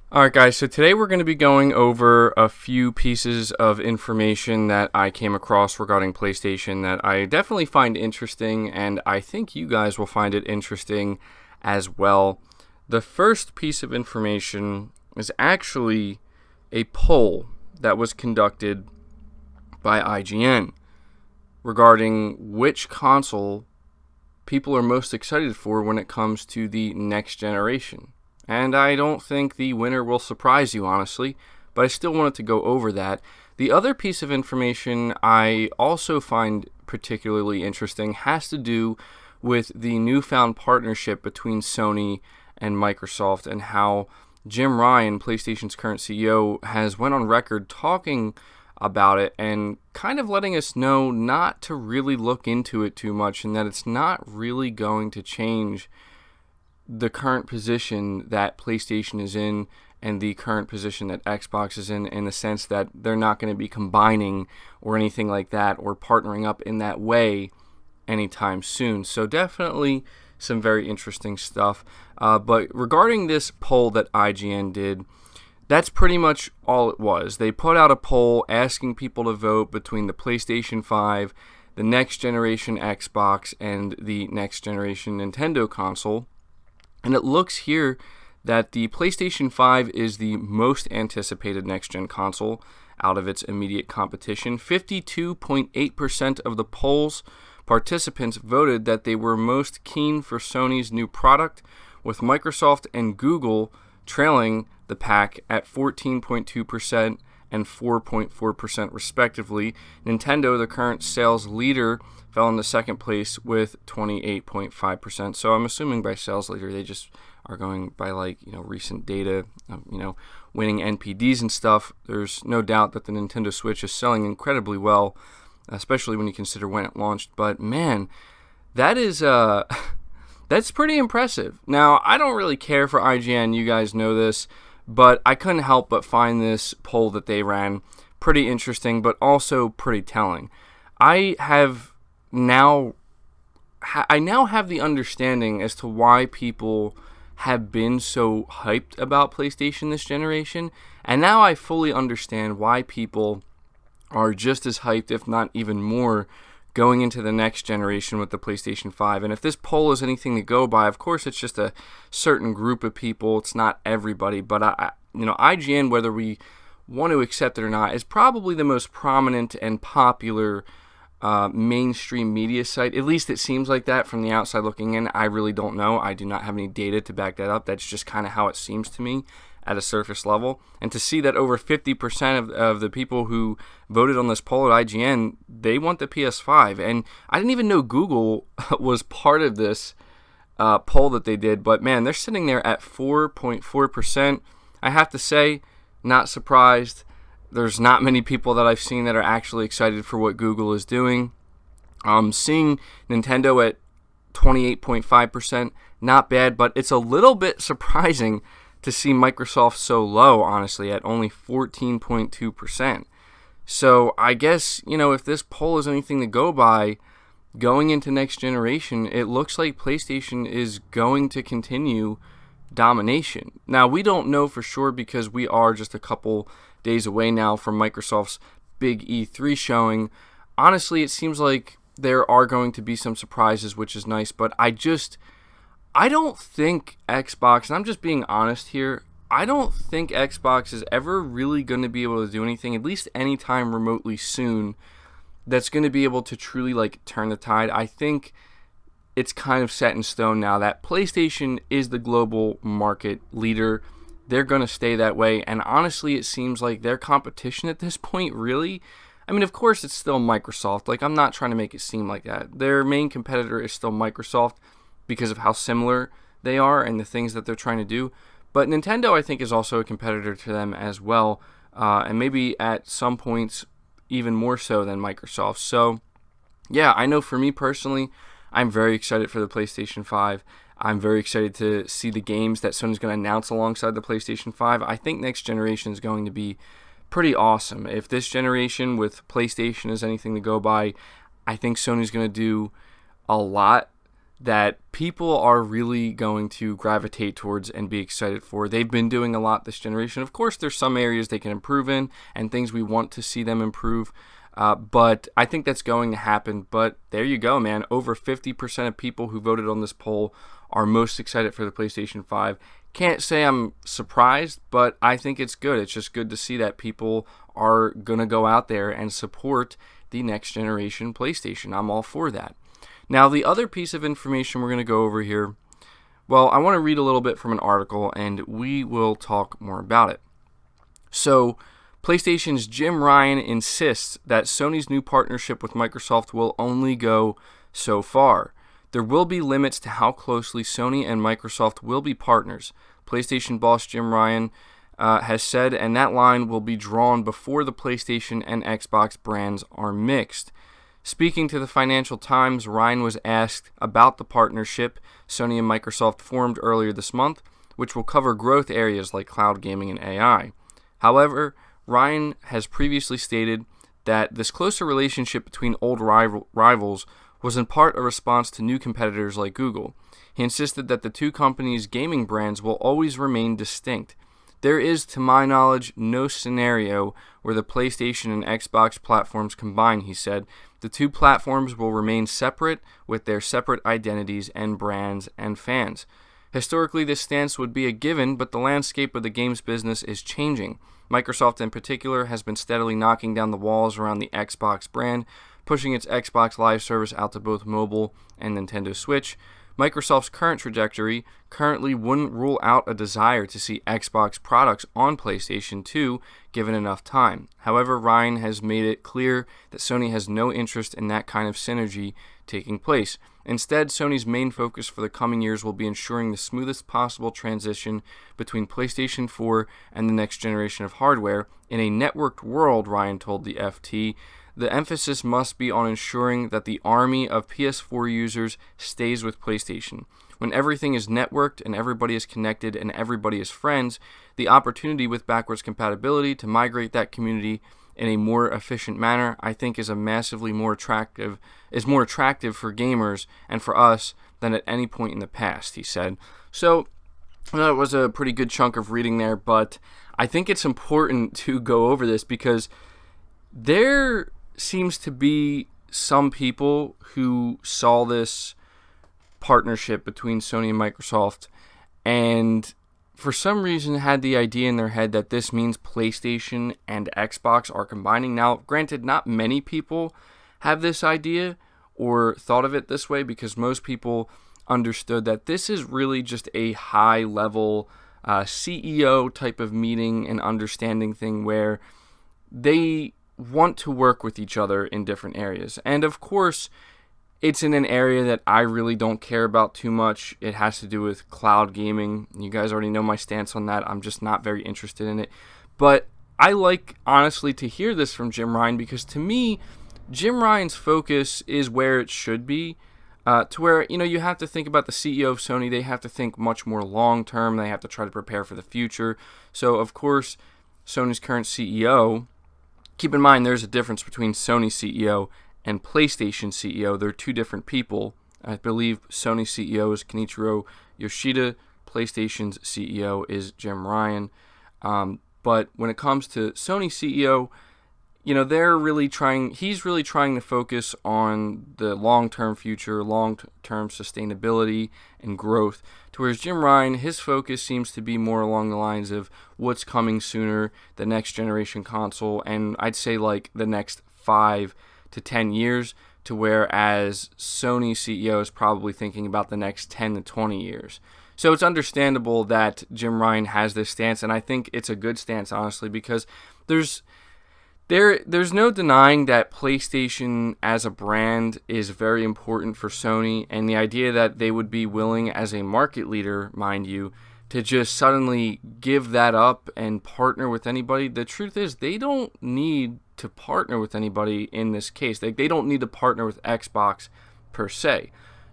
Alright guys, so today we're going to be going over a few pieces of information that I came across regarding PlayStation that I definitely find interesting, and I think you guys will find it interesting as well. The first piece of information is actually a poll that was conducted by IGN regarding which console people are most excited for when it comes to the next generation. And I don't think the winner will surprise you, honestly, but I still wanted to go over that. The other piece of information I also find particularly interesting has to do with the newfound partnership between Sony and Microsoft, and how Jim Ryan, PlayStation's current CEO, has went on record talking about it and kind of letting us know not to really look into it too much, and that it's not really going to change the current position that PlayStation is in and the current position that Xbox is in the sense that they're not going to be combining or anything like that or partnering up in that way anytime soon. So definitely some very interesting stuff. But regarding this poll that IGN did, that's pretty much all it was. They put out a poll asking people to vote between the PlayStation 5, the next generation Xbox, and the next generation Nintendo console. And it looks here that the PlayStation 5 is the most anticipated next-gen console out of its immediate competition. 52.8% of the poll's participants voted that they were most keen for Sony's new product, with Microsoft and Google trailing the pack at 14.2% and 4.4% respectively. Nintendo, the current sales leader, fell into second place with 28.5%. So I'm assuming by sales leader they just are going by recent data, winning NPDs and stuff. There's no doubt that the Nintendo Switch is selling incredibly well, especially when you consider when it launched. But man, that is that's pretty impressive. Now, I don't really care for IGN, you guys know this, but I couldn't help but find this poll that they ran pretty interesting, but also pretty telling. I now have the understanding as to why people have been so hyped about PlayStation this generation, and now I fully understand why people are just as hyped, if not even more, going into the next generation with the PlayStation 5. And if this poll is anything to go by, of course it's just a certain group of people. It's not everybody, but IGN, whether we want to accept it or not, is probably the most prominent and popular mainstream media site. At least it seems like that from the outside looking in. I really don't know. I do not have any data to back that up. That's just kind of how it seems to me at a surface level. And to see that over 50% of the people who voted on this poll at IGN, they want the PS5. And I didn't even know Google was part of this poll that they did. But man, they're sitting there at 4.4%. I have to say, not surprised. There's not many people that I've seen that are actually excited for what Google is doing. Seeing Nintendo at 28.5%, not bad, but it's a little bit surprising to see Microsoft so low, honestly, at only 14.2%. So I guess, if this poll is anything to go by, going into next generation, it looks like PlayStation is going to continue domination. Now, we don't know for sure because we are just a couple days away now from Microsoft's big E3 showing. Honestly, it seems like there are going to be some surprises, which is nice, but I don't think Xbox, and I'm just being honest here, I don't think Xbox is ever really going to be able to do anything, at least anytime remotely soon, that's going to be able to truly turn the tide. I think it's kind of set in stone now that PlayStation is the global market leader. They're going to stay that way, and honestly, it seems like their competition at this point, really, I mean, of course, it's still Microsoft. I'm not trying to make it seem like that. Their main competitor is still Microsoft because of how similar they are and the things that they're trying to do. But Nintendo, I think, is also a competitor to them as well, and maybe at some points even more so than Microsoft. So, yeah, I know for me personally, I'm very excited for the PlayStation 5. I'm very excited to see the games that Sony's going to announce alongside the PlayStation 5. I think next generation is going to be pretty awesome. If this generation with PlayStation is anything to go by, I think Sony's going to do a lot that people are really going to gravitate towards and be excited for. They've been doing a lot this generation. Of course, there's some areas they can improve in and things we want to see them improve, but I think that's going to happen. But there you go, man. Over 50% of people who voted on this poll are most excited for the PlayStation 5. Can't say I'm surprised, but I think it's good. It's just good to see that people are going to go out there and support the next generation PlayStation. I'm all for that. Now, the other piece of information we're going to go over here, well, I want to read a little bit from an article, and we will talk more about it. So, PlayStation's Jim Ryan insists that Sony's new partnership with Microsoft will only go so far. There will be limits to how closely Sony and Microsoft will be partners, PlayStation boss Jim Ryan has said, and that line will be drawn before the PlayStation and Xbox brands are mixed. Speaking to the Financial Times, Ryan was asked about the partnership Sony and Microsoft formed earlier this month, which will cover growth areas like cloud gaming and AI. However, Ryan has previously stated that this closer relationship between old rivals was in part a response to new competitors like Google. He insisted that the two companies' gaming brands will always remain distinct. There is, to my knowledge, no scenario where the PlayStation and Xbox platforms combine, he said. The two platforms will remain separate with their separate identities and brands and fans. Historically, this stance would be a given, but the landscape of the games business is changing. Microsoft in particular has been steadily knocking down the walls around the Xbox brand, pushing its Xbox Live service out to both mobile and Nintendo Switch. Microsoft's current trajectory currently wouldn't rule out a desire to see Xbox products on PlayStation 2 given enough time. However, Ryan has made it clear that Sony has no interest in that kind of synergy taking place. Instead, Sony's main focus for the coming years will be ensuring the smoothest possible transition between PlayStation 4 and the next generation of hardware. In a networked world, Ryan told the FT, the emphasis must be on ensuring that the army of PS4 users stays with PlayStation. When everything is networked and everybody is connected and everybody is friends, the opportunity with backwards compatibility to migrate that community in a more efficient manner, I think is more attractive for gamers and for us than at any point in the past, he said. So, that was a pretty good chunk of reading there, but I think it's important to go over this because there seems to be some people who saw this partnership between Sony and Microsoft and for some reason had the idea in their head that this means PlayStation and Xbox are combining. Now, granted, not many people have this idea or thought of it this way because most people understood that this is really just a high-level CEO type of meeting and understanding thing where they want to work with each other in different areas. And of course, it's in an area that I really don't care about too much. It has to do with cloud gaming. You guys already know my stance on that. I'm just not very interested in it. But I like, honestly, to hear this from Jim Ryan because to me, Jim Ryan's focus is where it should be. To where, you have to think about the CEO of Sony. They have to think much more long-term. They have to try to prepare for the future. So, of course, Sony's current CEO, keep in mind there's a difference between Sony CEO and PlayStation CEO. They're two different people. I believe Sony CEO is Kenichiro Yoshida. PlayStation's CEO is Jim Ryan. But when it comes to Sony CEO, he's really trying to focus on the long-term future, long-term sustainability and growth. To whereas Jim Ryan, his focus seems to be more along the lines of what's coming sooner, the next generation console, and I'd say like the next 5 to 10 years, to whereas Sony CEO is probably thinking about the next 10 to 20 years. So it's understandable that Jim Ryan has this stance, and I think it's a good stance, honestly, because there's no denying that PlayStation as a brand is very important for Sony, and the idea that they would be willing as a market leader, mind you, to just suddenly give that up and partner with anybody. The truth is they don't need to partner with anybody in this case. They don't need to partner with Xbox per se.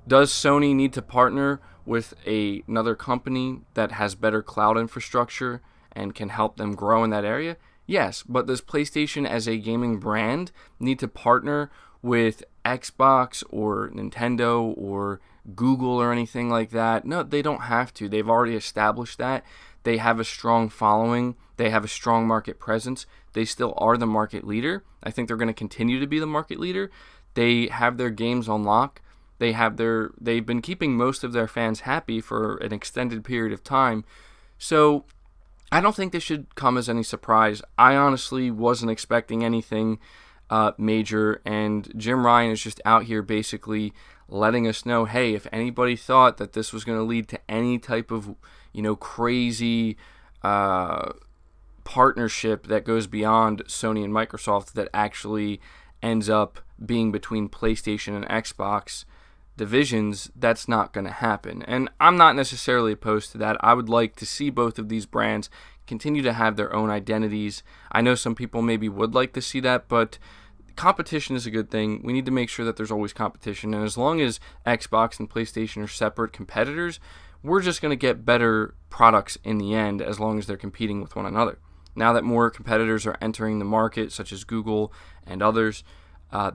Does Sony need to partner with another company that has better cloud infrastructure and can help them grow in that area? Yes, but does PlayStation as a gaming brand need to partner with Xbox or Nintendo or Google or anything like that. No, they don't have to. They've already established that. They have a strong following. They have a strong market presence. They still are the market leader. I think they're going to continue to be the market leader. They have their games on lock. They've been keeping most of their fans happy for an extended period of time. So I don't think this should come as any surprise. I honestly wasn't expecting anything major, and Jim Ryan is just out here basically letting us know, hey, if anybody thought that this was going to lead to any type of, crazy partnership that goes beyond Sony and Microsoft, that actually ends up being between PlayStation and Xbox divisions, that's not going to happen. And I'm not necessarily opposed to that. I would like to see both of these brands continue to have their own identities. I know some people maybe would like to see that, but competition is a good thing. We need to make sure that there's always competition, and as long as Xbox and PlayStation are separate competitors, we're just going to get better products in the end, as long as they're competing with one another. Now that more competitors are entering the market, such as Google and others,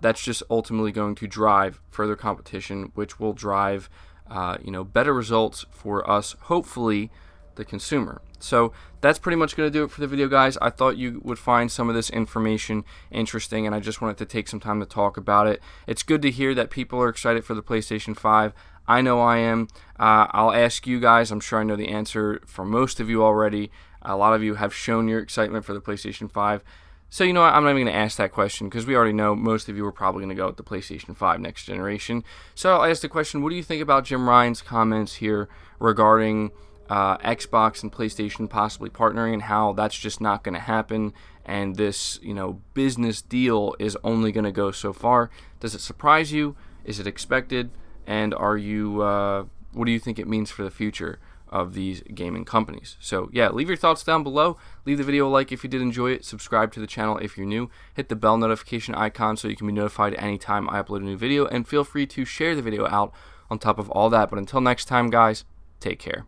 that's just ultimately going to drive further competition, which will drive better results for us, hopefully the consumer. So that's pretty much going to do it for the video, guys. I thought you would find some of this information interesting, and I just wanted to take some time to talk about it. It's good to hear that people are excited for the PlayStation 5. I know I am. I'll ask you guys. I'm sure I know the answer for most of you already. A lot of you have shown your excitement for the PlayStation 5. So you know what, I'm not even going to ask that question, because we already know most of you are probably going to go with the PlayStation 5 next generation. So I'll ask the question, what do you think about Jim Ryan's comments here regarding Xbox and PlayStation possibly partnering, and how that's just not going to happen, and this business deal is only going to go so far? Does it surprise you? Is it expected? And are you what do you think it means for the future of these gaming companies? So yeah, leave your thoughts down below. Leave the video a like if you did enjoy it. Subscribe to the channel if you're new. Hit the bell notification icon so you can be notified anytime I upload a new video, and feel free to share the video out on top of all that. But until next time, guys, take care.